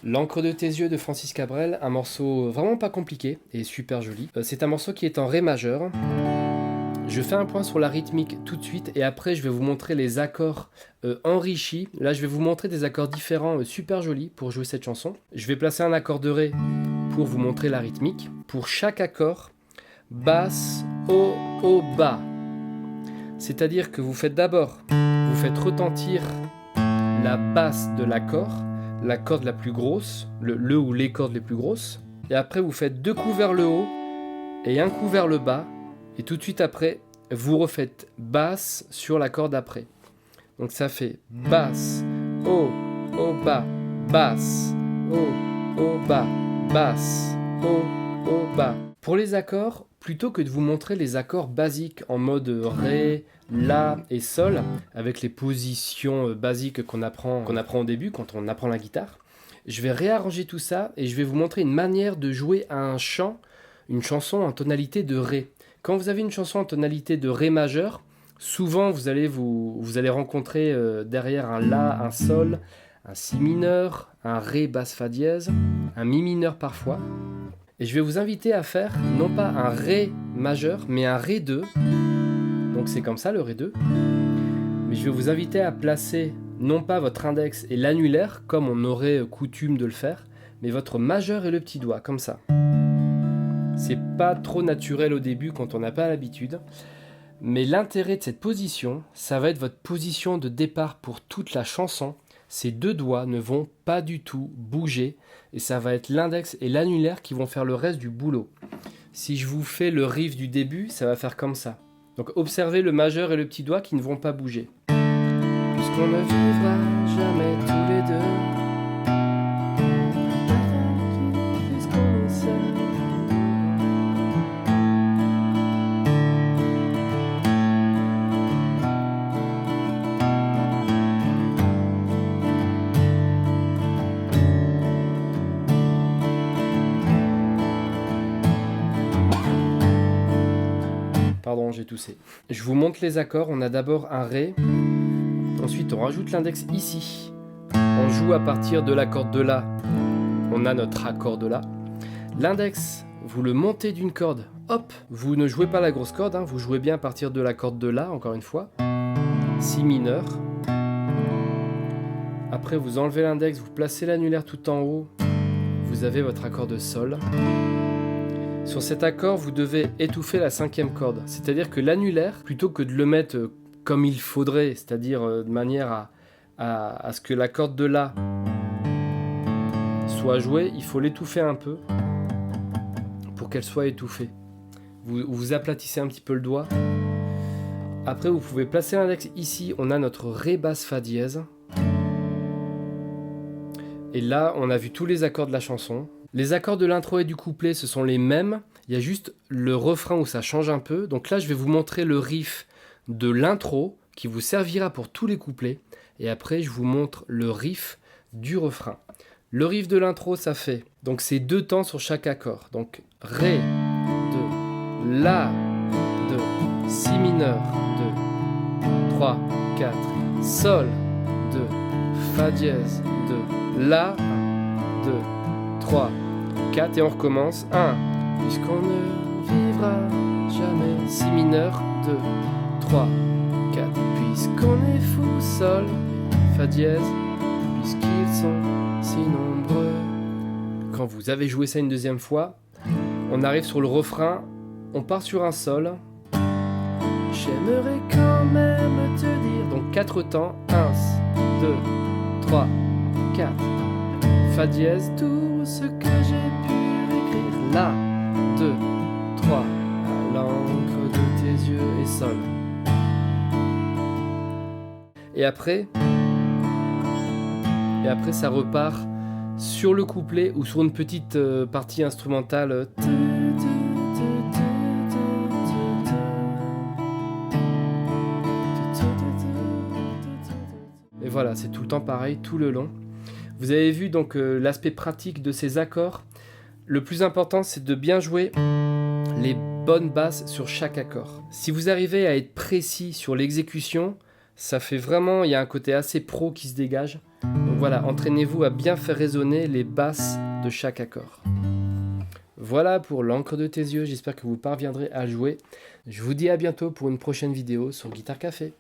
L'encre de tes yeux de Francis Cabrel, un morceau vraiment pas compliqué et super joli. C'est un morceau qui est en ré majeur. Je fais un point sur la rythmique tout de suite et après je vais vous montrer les accords enrichis. Là je vais vous montrer des accords différents super jolis pour jouer cette chanson. Je vais placer un accord de ré pour vous montrer la rythmique. Pour chaque accord, basse, haut, haut, bas. C'est-à-dire que vous faites d'abord, vous faites retentir la basse de l'accord, la corde la plus grosse, le ou les cordes les plus grosses. Et après vous faites 2 coups vers le haut et 1 coup vers le bas. Et tout de suite après, vous refaites basse sur la corde après. Donc ça fait basse, haut, haut, bas, basse, haut, haut, bas, basse, haut, haut, bas. Pour les accords, plutôt que de vous montrer les accords basiques en mode ré, la et sol, avec les positions basiques qu'on apprend au début quand on apprend la guitare, je vais réarranger tout ça et je vais vous montrer une manière de jouer un chant, une chanson en tonalité de ré. Quand vous avez une chanson en tonalité de ré majeur, souvent vous allez rencontrer derrière un la, un sol, un si mineur, un ré basse fa dièse, un mi mineur parfois. Et je vais vous inviter à faire non pas un ré majeur, mais un ré 2. Donc c'est comme ça le ré 2. Mais je vais vous inviter à placer non pas votre index et l'annulaire, comme on aurait coutume de le faire, mais votre majeur et le petit doigt, comme ça. C'est pas trop naturel au début quand on n'a pas l'habitude. Mais l'intérêt de cette position, ça va être votre position de départ pour toute la chanson. Ces 2 doigts ne vont pas du tout bouger et ça va être l'index et l'annulaire qui vont faire le reste du boulot. Si je vous fais le riff du début, ça va faire comme ça. Donc observez le majeur et le petit doigt qui ne vont pas bouger. Puisqu'on ne vivra jamais tous les deux. Pardon, j'ai toussé. Je vous montre les accords. On a d'abord un ré. Ensuite, on rajoute l'index ici. On joue à partir de la corde de la. On a notre accord de la. L'index, vous le montez d'une corde. Hop, vous ne jouez pas la grosse corde. Vous jouez bien à partir de la corde de la, encore une fois. Si mineur. Après, vous enlevez l'index, vous placez l'annulaire tout en haut. Vous avez votre accord de sol. Sur cet accord, vous devez étouffer la 5e corde. C'est-à-dire que l'annulaire, plutôt que de le mettre comme il faudrait, c'est-à-dire de manière à ce que la corde de la soit jouée, il faut l'étouffer un peu pour qu'elle soit étouffée. Vous aplatissez un petit peu le doigt. Après, vous pouvez placer l'index ici. On a notre ré basse fa dièse. Et là, on a vu tous les accords de la chanson. Les accords de l'intro et du couplet, ce sont les mêmes. Il y a juste le refrain où ça change un peu. Donc là, je vais vous montrer le riff de l'intro qui vous servira pour tous les couplets. Et après, je vous montre le riff du refrain. Le riff de l'intro, ça fait... Donc c'est 2 temps sur chaque accord. Donc Ré, 2, La, 2, Si mineur, 2, 3, 4, Sol, 2, Fa dièse, 2, La, 2, 3, 4 et on recommence. 1, puisqu'on ne vivra jamais. Si mineur, 2, 3, 4, puisqu'on est fou. Sol, Fa dièse, puisqu'ils sont si nombreux. Quand vous avez joué ça une deuxième fois, on arrive sur le refrain, on part sur un sol. J'aimerais quand même te dire. Donc 4 temps. 1, 2, 3, 4. Fa dièse, tout ce que j'ai pu écrire. La, 2, 3, à l'encre de tes yeux et sol. Et après ça repart sur le couplet ou sur une petite partie instrumentale. Et voilà, c'est tout le temps pareil, tout le long. Vous avez vu donc l'aspect pratique de ces accords. Le plus important, c'est de bien jouer les bonnes basses sur chaque accord. Si vous arrivez à être précis sur l'exécution, ça fait vraiment, il y a un côté assez pro qui se dégage. Donc voilà, entraînez-vous à bien faire résonner les basses de chaque accord. Voilà pour l'encre de tes yeux, j'espère que vous parviendrez à jouer. Je vous dis à bientôt pour une prochaine vidéo sur Guitare Café.